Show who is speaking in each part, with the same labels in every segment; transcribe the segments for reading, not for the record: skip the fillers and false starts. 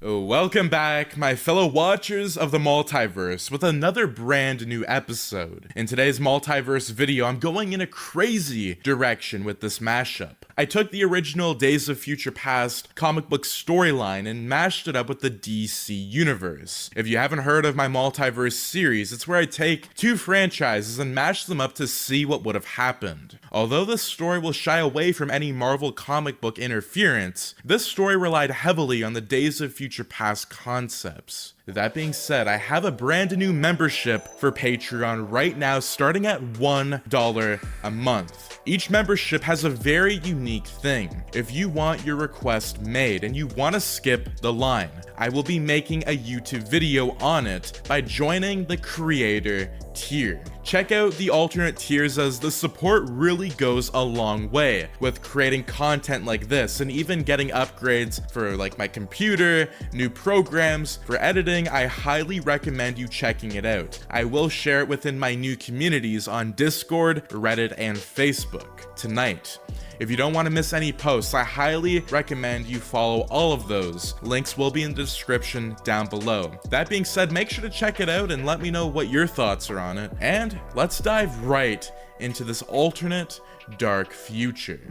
Speaker 1: Welcome back, my fellow watchers of the multiverse, with another brand new episode. In today's multiverse video, I'm going in a crazy direction with this mashup. I took the original Days of Future Past comic book storyline and mashed it up with the DC universe. If you haven't heard of my multiverse series, it's where I take two franchises and mash them up to see what would have happened. Although this story will shy away from any Marvel comic book interference, this story relied heavily on the Days of Future Past concepts. That being said, I have a brand new membership for Patreon right now, starting at $1 a month. Each membership has a very unique thing. If you want your request made and you want to skip the line, I will be making a YouTube video on it by joining the creator tier. Check out the alternate tiers, as the support really goes a long way with creating content like this and even getting upgrades for like my computer, new programs for editing. I highly recommend you checking it out. I will share it within my new communities on Discord, Reddit, and Facebook tonight. If you don't want to miss any posts, I highly recommend you follow all of those. Links will be in the description down below. That being said, make sure to check it out and let me know what your thoughts are on it. And let's dive right into this alternate dark future.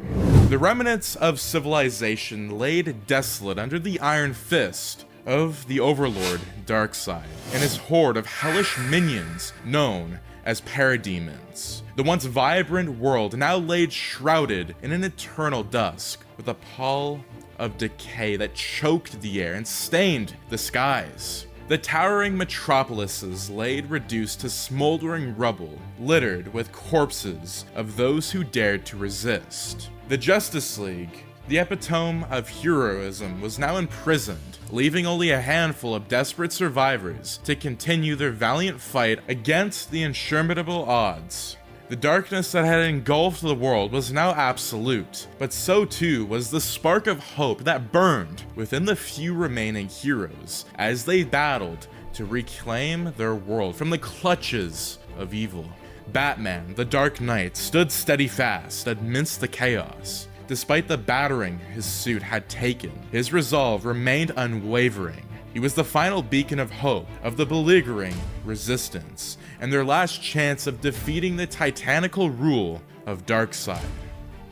Speaker 1: The remnants of civilization laid desolate under the iron fist of the overlord Darkseid and his horde of hellish minions known as parademons. The once vibrant world now laid shrouded in an eternal dusk, with a pall of decay that choked the air and stained the skies. The towering metropolises laid reduced to smoldering rubble, littered with corpses of those who dared to resist. The Justice League, the epitome of heroism, was now imprisoned, leaving only a handful of desperate survivors to continue their valiant fight against the insurmountable odds. The darkness that had engulfed the world was now absolute, but so too was the spark of hope that burned within the few remaining heroes as they battled to reclaim their world from the clutches of evil. Batman, the Dark Knight, stood steadfast amidst the chaos. Despite the battering his suit had taken, his resolve remained unwavering. He was the final beacon of hope of the beleaguering resistance, and their last chance of defeating the tyrannical rule of Darkseid.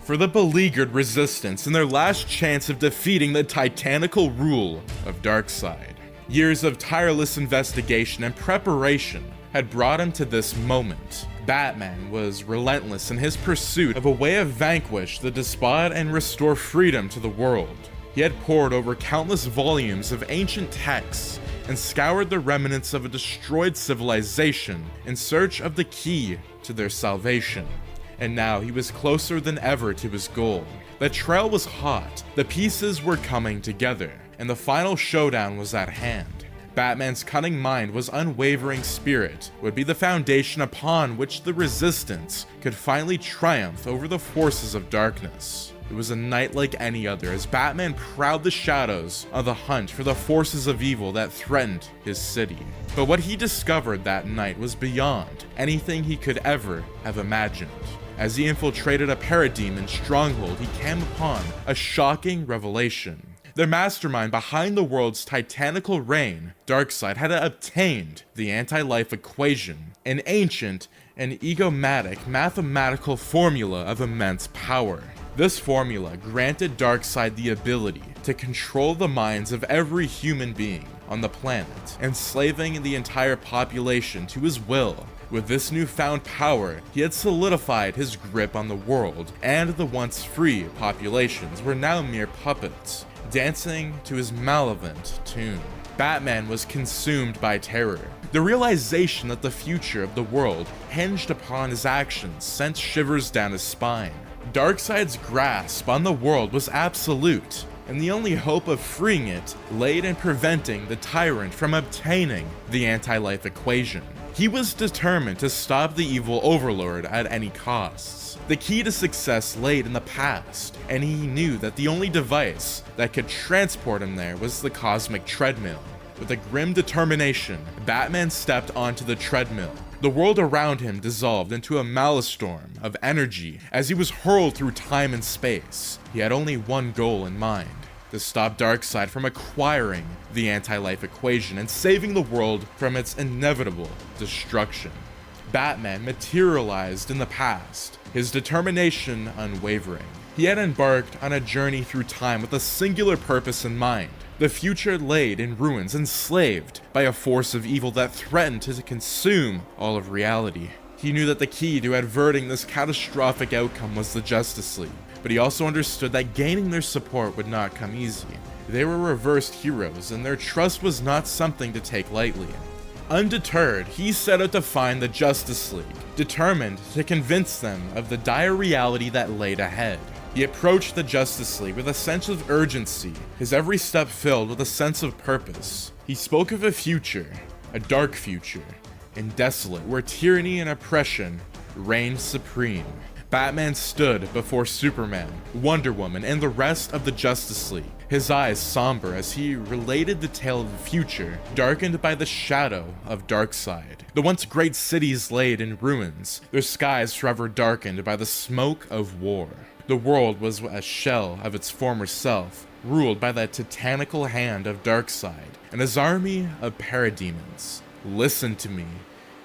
Speaker 1: For the beleaguered resistance and their last chance of defeating the tyrannical rule of Darkseid. Years of tireless investigation and preparation had brought him to this moment. Batman was relentless in his pursuit of a way to vanquish the despot and restore freedom to the world. He had pored over countless volumes of ancient texts and scoured the remnants of a destroyed civilization in search of the key to their salvation. And now he was closer than ever to his goal. The trail was hot, the pieces were coming together, and the final showdown was at hand. Batman's cunning mind was unwavering spirit would be the foundation upon which the resistance could finally triumph over the forces of darkness. It was a night like any other as Batman prowled the shadows of the hunt for the forces of evil that threatened his city. But what he discovered that night was beyond anything he could ever have imagined. As he infiltrated a parademon stronghold, he came upon a shocking revelation. The mastermind behind the world's titanical reign, Darkseid, had obtained the AntiLife Equation, an ancient and egomatic mathematical formula of immense power. This formula granted Darkseid the ability to control the minds of every human being on the planet, enslaving the entire population to his will. With this newfound power, he had solidified his grip on the world, and the once free populations were now mere puppets, dancing to his malevolent tune. Batman was consumed by terror. The realization that the future of the world hinged upon his actions sent shivers down his spine. Darkseid's grasp on the world was absolute, and the only hope of freeing it lay in preventing the tyrant from obtaining the AntiLife Equation. He was determined to stop the evil overlord at any costs. The key to success lay in the past, and he knew that the only device that could transport him there was the cosmic treadmill. With a grim determination, Batman stepped onto the treadmill. The world around him dissolved into a maelstrom of energy as he was hurled through time and space. He had only one goal in mind: to stop Darkseid from acquiring the AntiLife Equation and saving the world from its inevitable destruction. Batman materialized in the past, his determination unwavering. He had embarked on a journey through time with a singular purpose in mind. The future laid in ruins, enslaved by a force of evil that threatened to consume all of reality. He knew that the key to averting this catastrophic outcome was the Justice League, but he also understood that gaining their support would not come easy. They were reversed heroes, and their trust was not something to take lightly. Undeterred, he set out to find the Justice League, determined to convince them of the dire reality that laid ahead. He approached the Justice League with a sense of urgency, his every step filled with a sense of purpose. He spoke of a future, a dark future, and desolate, where tyranny and oppression reigned supreme. Batman stood before Superman, Wonder Woman, and the rest of the Justice League, his eyes somber as he related the tale of the future, darkened by the shadow of Darkseid. The once great cities laid in ruins, their skies forever darkened by the smoke of war. The world was a shell of its former self, ruled by the titanical hand of Darkseid and his army of parademons. "Listen to me,"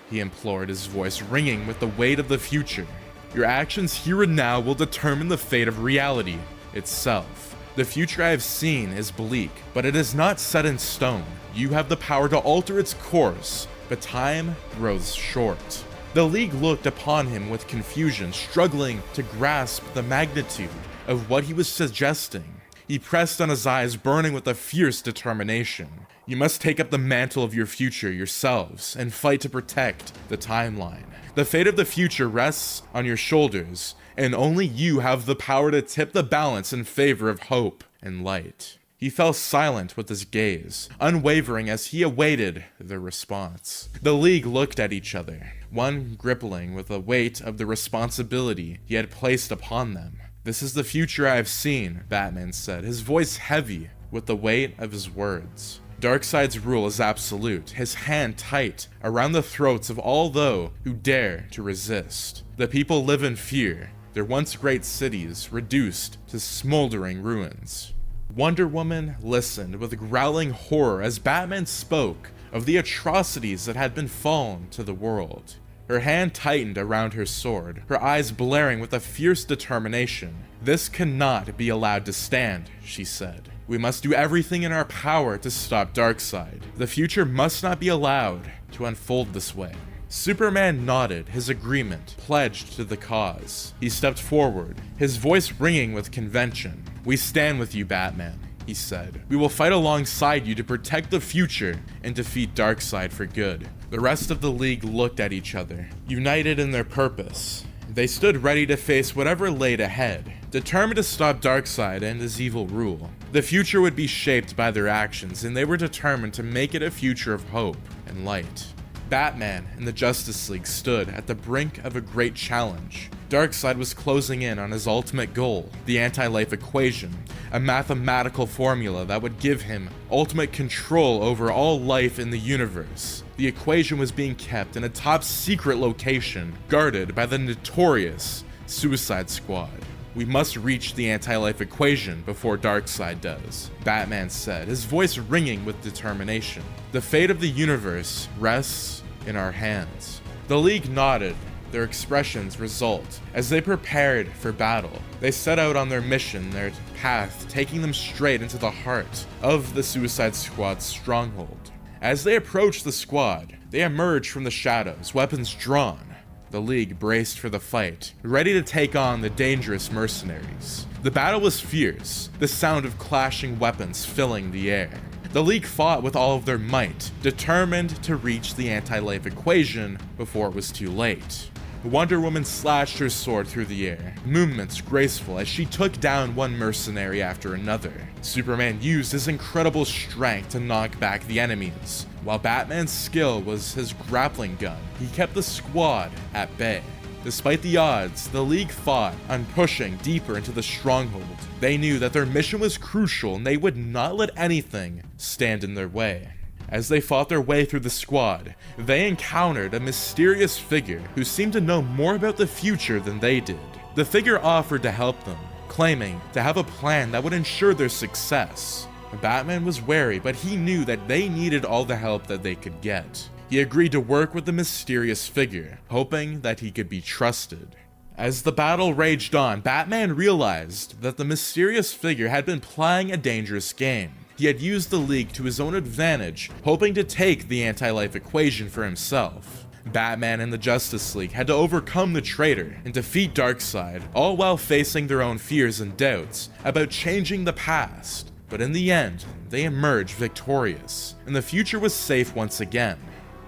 Speaker 1: he implored, his voice ringing with the weight of the future. "Your actions here and now will determine the fate of reality itself. The future I have seen is bleak, but it is not set in stone. You have the power to alter its course, but time grows short." The League looked upon him with confusion, struggling to grasp the magnitude of what he was suggesting. He pressed on his eyes, burning with a fierce determination. "You must take up the mantle of your future yourselves and fight to protect the timeline. The fate of the future rests on your shoulders, and only you have the power to tip the balance in favor of hope and light." He fell silent with his gaze, unwavering as he awaited their response. The League looked at each other, one grappling with the weight of the responsibility he had placed upon them. "This is the future I have seen," Batman said, his voice heavy with the weight of his words. Darkseid's rule is absolute, his hand tight around the throats of all those who dare to resist. The people live in fear, their once great cities reduced to smoldering ruins. Wonder Woman listened with growling horror as Batman spoke of the atrocities that had befallen to the world. Her hand tightened around her sword, her eyes blaring with a fierce determination. "This cannot be allowed to stand," she said. "We must do everything in our power to stop Darkseid. The future must not be allowed to unfold this way." Superman nodded his agreement, pledged to the cause. He stepped forward, his voice ringing with conviction. "We stand with you, Batman," he said. "We will fight alongside you to protect the future and defeat Darkseid for good." The rest of the League looked at each other, united in their purpose. They stood ready to face whatever laid ahead, determined to stop Darkseid and his evil rule. The future would be shaped by their actions, and they were determined to make it a future of hope and light. Batman and the Justice League stood at the brink of a great challenge. Darkseid was closing in on his ultimate goal, the AntiLife Equation, a mathematical formula that would give him ultimate control over all life in the universe. The equation was being kept in a top secret location, guarded by the notorious Suicide Squad. "We must reach the AntiLife Equation before Darkseid does," Batman said, his voice ringing with determination. "The fate of the universe rests in our hands." The League nodded, their expressions result. As they prepared for battle, they set out on their mission, their path taking them straight into the heart of the Suicide Squad's stronghold. As they approached the squad, they emerged from the shadows, weapons drawn. The League braced for the fight, ready to take on the dangerous mercenaries. The battle was fierce, the sound of clashing weapons filling the air. The League fought with all of their might, determined to reach the AntiLife Equation before it was too late. Wonder Woman slashed her sword through the air, movements graceful as she took down one mercenary after another. Superman used his incredible strength to knock back the enemies, while Batman's skill was his grappling gun. He kept the squad at bay. Despite the odds, the League fought on pushing deeper into the stronghold. They knew that their mission was crucial and they would not let anything stand in their way. As they fought their way through the squad, they encountered a mysterious figure who seemed to know more about the future than they did. The figure offered to help them, claiming to have a plan that would ensure their success. Batman was wary, but he knew that they needed all the help that they could get. He agreed to work with the mysterious figure, hoping that he could be trusted. As the battle raged on, Batman realized that the mysterious figure had been playing a dangerous game. He had used the League to his own advantage, hoping to take the AntiLife Equation for himself. Batman and the Justice League had to overcome the traitor and defeat Darkseid, all while facing their own fears and doubts about changing the past. But in the end, they emerged victorious, and the future was safe once again.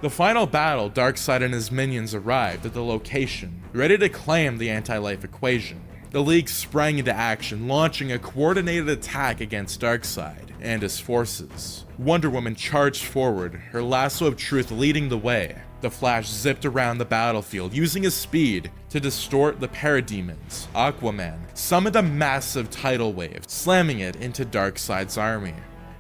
Speaker 1: The final battle, Darkseid and his minions arrived at the location, ready to claim the AntiLife Equation. The League sprang into action, launching a coordinated attack against Darkseid and his forces. Wonder Woman charged forward, her lasso of truth leading the way. The Flash zipped around the battlefield, using his speed to distort the parademons. Aquaman summoned a massive tidal wave, slamming it into Darkseid's army.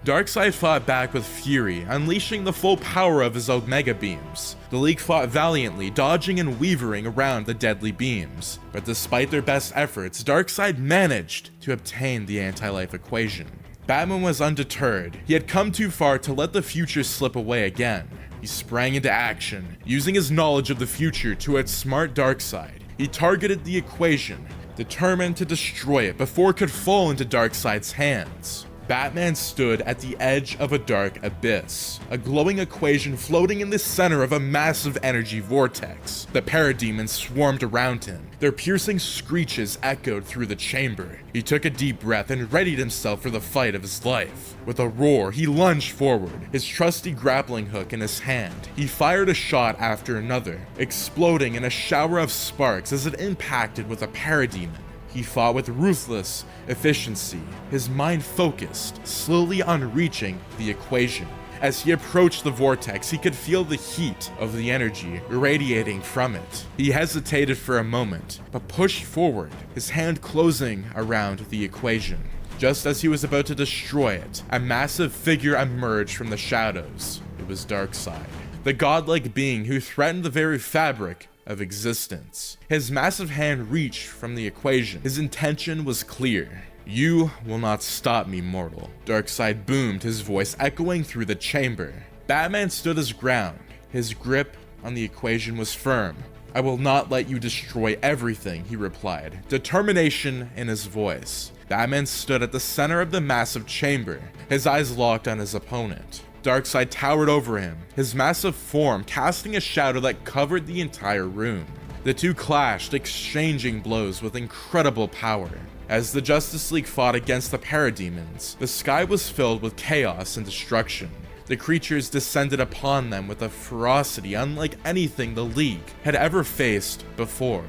Speaker 1: Darkseid fought back with fury, unleashing the full power of his Omega beams. The League fought valiantly, dodging and weaving around the deadly beams. But despite their best efforts, Darkseid managed to obtain the AntiLife Equation. Batman was undeterred. He had come too far to let the future slip away again. He sprang into action, using his knowledge of the future to outsmart Darkseid. He targeted the equation, determined to destroy it before it could fall into Darkseid's hands. Batman stood at the edge of a dark abyss, a glowing equation floating in the center of a massive energy vortex. The parademons swarmed around him. Their piercing screeches echoed through the chamber. He took a deep breath and readied himself for the fight of his life. With a roar, he lunged forward, his trusty grappling hook in his hand. He fired a shot after another, exploding in a shower of sparks as it impacted with a parademon. He fought with ruthless efficiency, his mind focused, slowly on reaching the equation. As he approached the vortex, he could feel the heat of the energy radiating from it. He hesitated for a moment, but pushed forward, his hand closing around the equation. Just as he was about to destroy it, a massive figure emerged from the shadows. It was Darkseid, the godlike being who threatened the very fabric of existence. His massive hand reached from the equation. His intention was clear. "You will not stop me, mortal." Darkseid boomed, his voice echoing through the chamber. Batman stood his ground. His grip on the equation was firm. "I will not let you destroy everything," he replied, determination in his voice. Batman stood at the center of the massive chamber, his eyes locked on his opponent. Darkseid towered over him, his massive form casting a shadow that covered the entire room. The two clashed, exchanging blows with incredible power. As the Justice League fought against the parademons, the sky was filled with chaos and destruction. The creatures descended upon them with a ferocity unlike anything the League had ever faced before.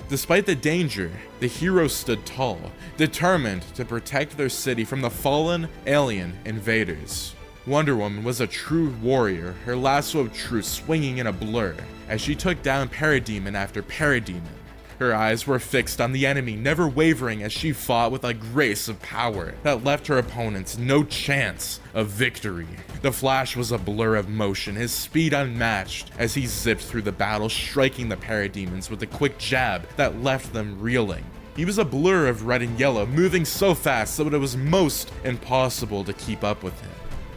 Speaker 1: Despite the danger, the heroes stood tall, determined to protect their city from the fallen alien invaders. Wonder Woman was a true warrior, her lasso of truth swinging in a blur as she took down parademon after parademon. Her eyes were fixed on the enemy, never wavering as she fought with a grace of power that left her opponents no chance of victory. The Flash was a blur of motion, his speed unmatched as he zipped through the battle, striking the parademons with a quick jab that left them reeling. He was a blur of red and yellow, moving so fast that it was most impossible to keep up with him.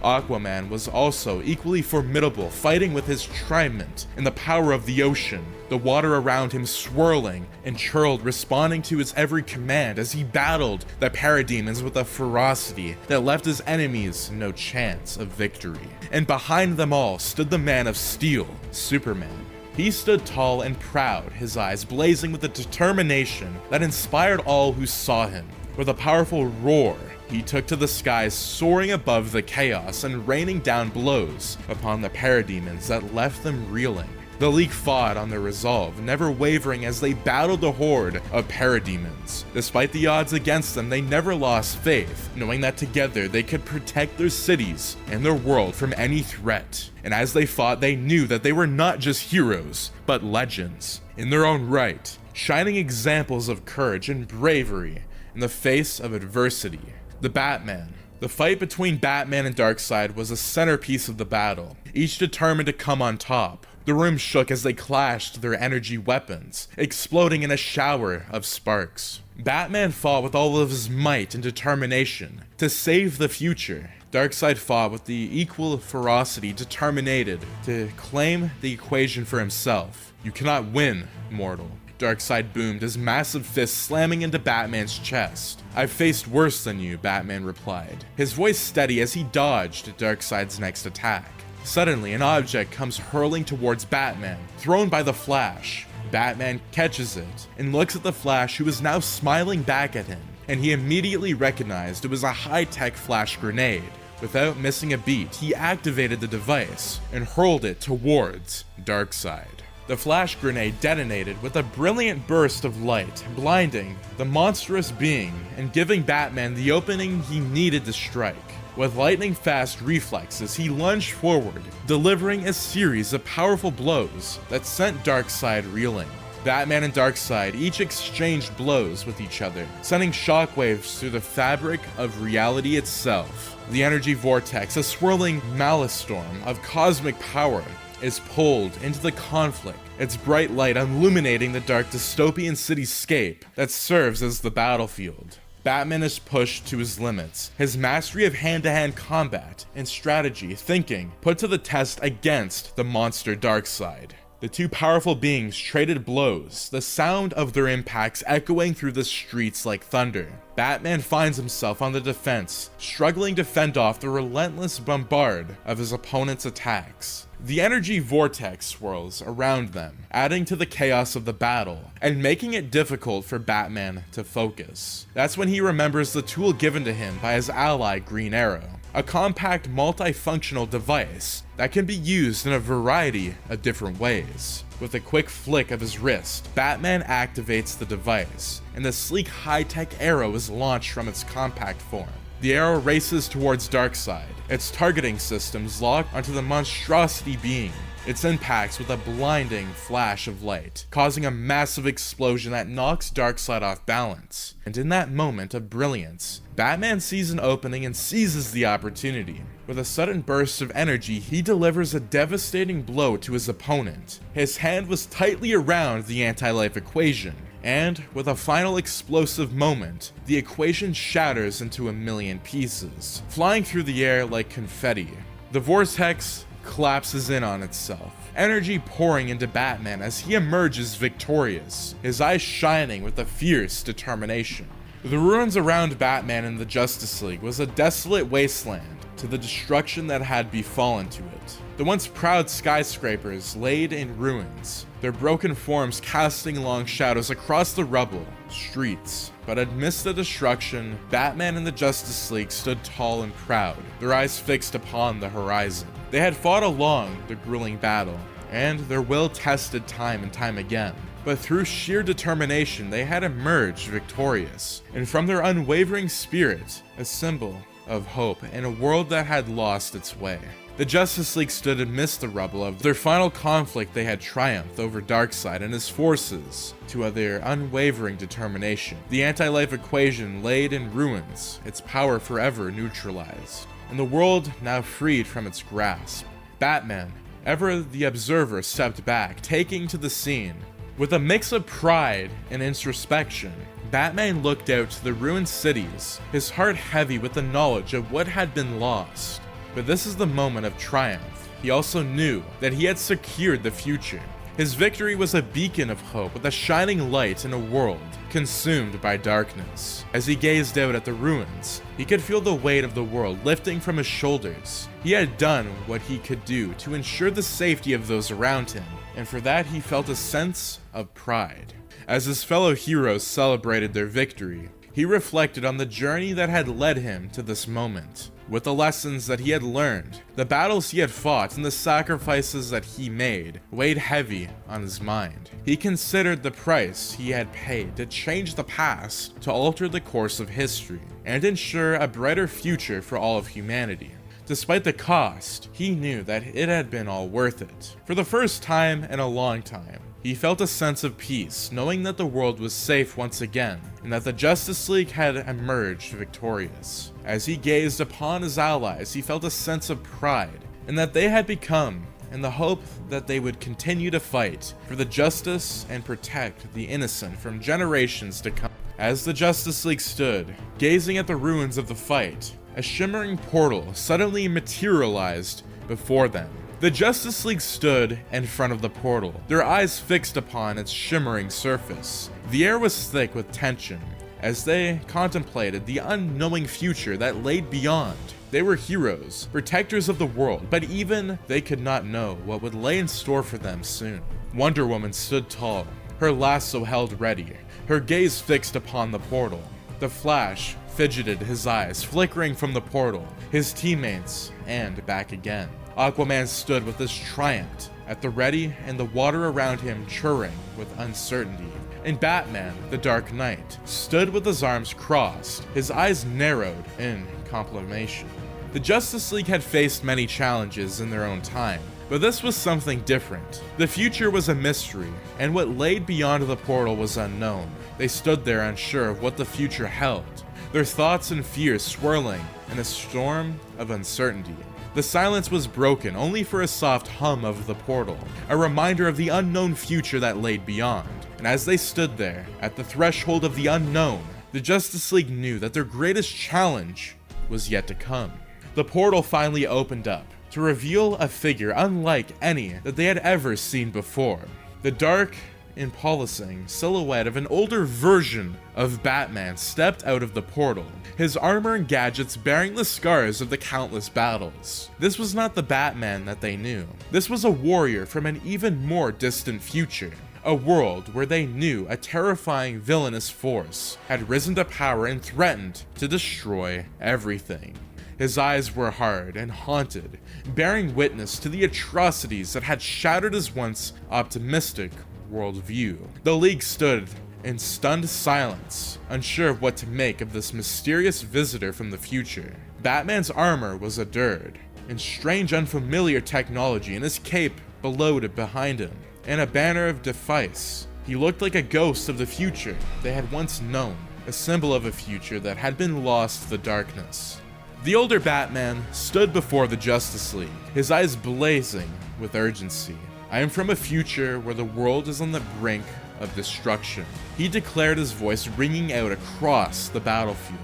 Speaker 1: Aquaman was also equally formidable, fighting with his trident in the power of the ocean, the water around him swirling and churled, responding to his every command as he battled the parademons with a ferocity that left his enemies no chance of victory. And behind them all stood the Man of Steel, Superman. He stood tall and proud, his eyes blazing with a determination that inspired all who saw him. With a powerful roar, he took to the skies, soaring above the chaos and raining down blows upon the parademons that left them reeling. The League fought on their resolve, never wavering as they battled a horde of parademons. Despite the odds against them, they never lost faith, knowing that together they could protect their cities and their world from any threat. And as they fought, they knew that they were not just heroes, but legends in their own right, shining examples of courage and bravery in the face of adversity. The Batman. The fight between Batman and Darkseid was a centerpiece of the battle, each determined to come on top. The room shook as they clashed their energy weapons, exploding in a shower of sparks. Batman fought with all of his might and determination to save the future. Darkseid fought with the equal ferocity determined to claim the equation for himself. You cannot win, mortal. Darkseid boomed, his massive fist slamming into Batman's chest. I've faced worse than you, Batman replied, his voice steady as he dodged Darkseid's next attack. Suddenly, an object comes hurling towards Batman, thrown by the Flash. Batman catches it and looks at the Flash, who is now smiling back at him, and he immediately recognized it was a high-tech Flash grenade. Without missing a beat, he activated the device and hurled it towards Darkseid. The flash grenade detonated with a brilliant burst of light, blinding the monstrous being and giving Batman the opening he needed to strike. With lightning-fast reflexes, he lunged forward, delivering a series of powerful blows that sent Darkseid reeling. Batman and Darkseid each exchanged blows with each other, sending shockwaves through the fabric of reality itself. The energy vortex, a swirling maelstrom of cosmic power, is pulled into the conflict, its bright light illuminating the dark dystopian cityscape that serves as the battlefield. Batman is pushed to his limits, his mastery of hand-to-hand combat and strategy thinking put to the test against the monster Darkseid. The two powerful beings traded blows, the sound of their impacts echoing through the streets like thunder. Batman finds himself on the defense, struggling to fend off the relentless bombard of his opponent's attacks. The energy vortex swirls around them, adding to the chaos of the battle, and making it difficult for Batman to focus. That's when he remembers the tool given to him by his ally Green Arrow, a compact multifunctional device that can be used in a variety of different ways. With a quick flick of his wrist, Batman activates the device, and the sleek high-tech arrow is launched from its compact form. The arrow races towards Darkseid, its targeting systems locked onto the monstrosity being. Its impacts with a blinding flash of light, causing a massive explosion that knocks Darkseid off balance. And in that moment of brilliance, Batman sees an opening and seizes the opportunity. With a sudden burst of energy, he delivers a devastating blow to his opponent. His hand was tightly around the AntiLife Equation, and with a final explosive moment, the equation shatters into a million pieces, flying through the air like confetti. The vortex collapses in on itself, energy pouring into Batman as he emerges victorious, his eyes shining with a fierce determination. The ruins around Batman and the Justice League was a desolate wasteland to the destruction that had befallen to it. The once proud skyscrapers laid in ruins, their broken forms casting long shadows across the rubble streets. But amidst the destruction, Batman and the Justice League stood tall and proud, their eyes fixed upon the horizon. They had fought along the grueling battle, and their will tested time and time again. But through sheer determination, they had emerged victorious, and from their unwavering spirit, a symbol of hope in a world that had lost its way. The Justice League stood amidst the rubble of their final conflict. They had triumphed over Darkseid and his forces to their unwavering determination. The AntiLife Equation laid in ruins, its power forever neutralized, and the world now freed from its grasp. Batman, ever the observer, stepped back, taking to the scene. With a mix of pride and introspection, Batman looked out to the ruined cities, his heart heavy with the knowledge of what had been lost. But this is the moment of triumph. He also knew that he had secured the future. His victory was a beacon of hope with a shining light in a world consumed by darkness. As he gazed out at the ruins, he could feel the weight of the world lifting from his shoulders. He had done what he could do to ensure the safety of those around him, and for that he felt a sense of pride. As his fellow heroes celebrated their victory, he reflected on the journey that had led him to this moment. With the lessons that he had learned, the battles he had fought, and the sacrifices that he made weighed heavy on his mind. He considered the price he had paid to change the past, to alter the course of history, and ensure a brighter future for all of humanity. Despite the cost, he knew that it had been all worth it. For the first time in a long time, he felt a sense of peace, knowing that the world was safe once again, and that the Justice League had emerged victorious. As he gazed upon his allies, he felt a sense of pride, and that they had become, and the hope that they would continue to fight for the justice and protect the innocent from generations to come. As the Justice League stood, gazing at the ruins of the fight, a shimmering portal suddenly materialized before them. The Justice League stood in front of the portal, their eyes fixed upon its shimmering surface. The air was thick with tension as they contemplated the unknowing future that laid beyond. They were heroes, protectors of the world, but even they could not know what would lay in store for them soon. Wonder Woman stood tall, her lasso held ready, her gaze fixed upon the portal. The Flash fidgeted his eyes, flickering from the portal, his teammates, and back again. Aquaman stood with his triumph at the ready and the water around him churning with uncertainty. And Batman, the Dark Knight, stood with his arms crossed, his eyes narrowed in contemplation. The Justice League had faced many challenges in their own time, but this was something different. The future was a mystery, and what laid beyond the portal was unknown. They stood there unsure of what the future held, their thoughts and fears swirling in a storm of uncertainty. The silence was broken only for a soft hum of the portal, a reminder of the unknown future that laid beyond. And as they stood there, at the threshold of the unknown, the Justice League knew that their greatest challenge was yet to come. The portal finally opened up to reveal a figure unlike any that they had ever seen before. The dark, imposing silhouette of an older version of Batman stepped out of the portal, his armor and gadgets bearing the scars of the countless battles. This was not the Batman that they knew. This was a warrior from an even more distant future. A world where they knew a terrifying villainous force had risen to power and threatened to destroy everything. His eyes were hard and haunted, bearing witness to the atrocities that had shattered his once optimistic worldview. The League stood in stunned silence, unsure of what to make of this mysterious visitor from the future. Batman's armor was adorned in strange unfamiliar technology, and his cape billowed behind him in a banner of defiance. He looked like a ghost of the future they had once known, a symbol of a future that had been lost to the darkness. The older Batman stood before the Justice League, his eyes blazing with urgency. "I am from a future where the world is on the brink of destruction," he declared, his voice ringing out across the battlefield.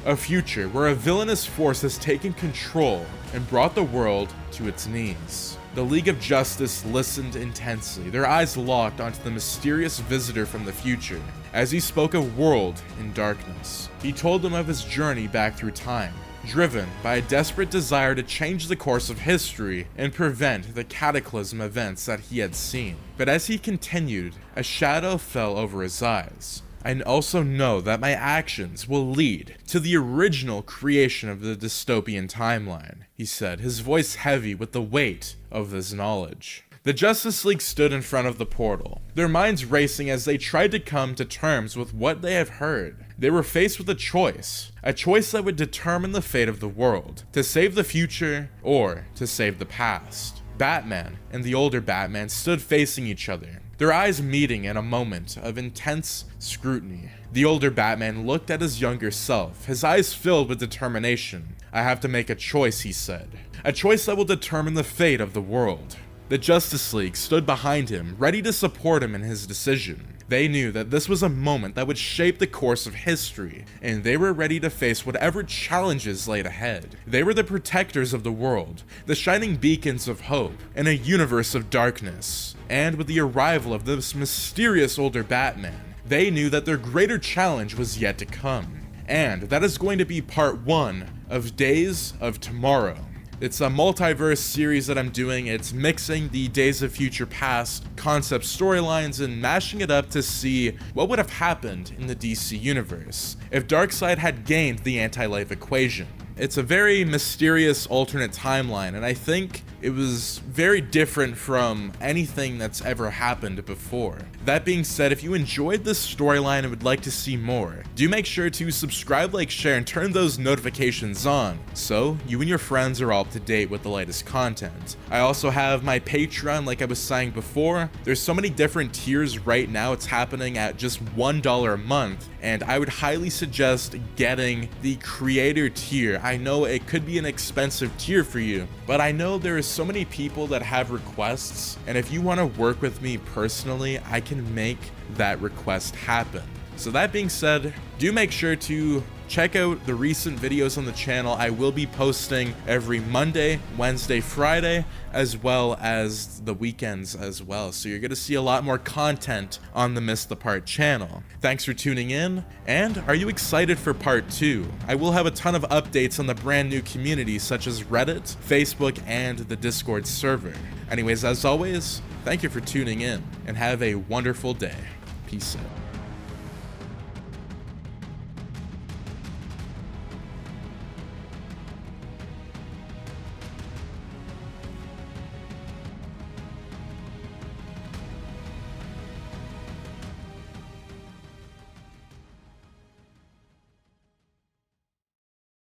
Speaker 1: "A future where a villainous force has taken control and brought the world to its knees." The League of Justice listened intensely, their eyes locked onto the mysterious visitor from the future. As he spoke of world in darkness, he told them of his journey back through time, driven by a desperate desire to change the course of history and prevent the cataclysm events that he had seen. But as he continued, a shadow fell over his eyes. "I also know that my actions will lead to the original creation of the dystopian timeline," he said, his voice heavy with the weight of this knowledge. The Justice League stood in front of the portal, their minds racing as they tried to come to terms with what they have heard. They were faced with a choice that would determine the fate of the world, to save the future or to save the past. Batman and the older Batman stood facing each other, their eyes meeting in a moment of intense scrutiny. The older Batman looked at his younger self, his eyes filled with determination. "I have to make a choice," he said. "A choice that will determine the fate of the world." The Justice League stood behind him, ready to support him in his decision. They knew that this was a moment that would shape the course of history, and they were ready to face whatever challenges laid ahead. They were the protectors of the world, the shining beacons of hope in a universe of darkness. And with the arrival of this mysterious older Batman, they knew that their greater challenge was yet to come. And that is going to be part 1 of Days of Tomorrow. It's a multiverse series that I'm doing. It's mixing the Days of Future Past concept storylines and mashing it up to see what would have happened in the DC universe if Darkseid had gained the AntiLife Equation. It's a very mysterious alternate timeline, and I think it was very different from anything that's ever happened before. That being said, if you enjoyed this storyline and would like to see more, do make sure to subscribe, like, share, and turn those notifications on so you and your friends are all up to date with the latest content. I also have my Patreon, like I was saying before. There's so many different tiers right now. It's happening at just $1 a month, and I would highly suggest getting the creator tier. I know it could be an expensive tier for you, but I know there are so many people that have requests, and if you want to work with me personally, I can make that request happen. So that being said, do make sure to check out the recent videos on the channel. I will be posting every Monday, Wednesday, Friday, as well as the weekends as well. So you're going to see a lot more content on the MissedThePart channel. Thanks for tuning in, and are you excited for part 2? I will have a ton of updates on the brand new communities such as Reddit, Facebook, and the Discord server. Anyways, as always, thank you for tuning in, and have a wonderful day. Peace out.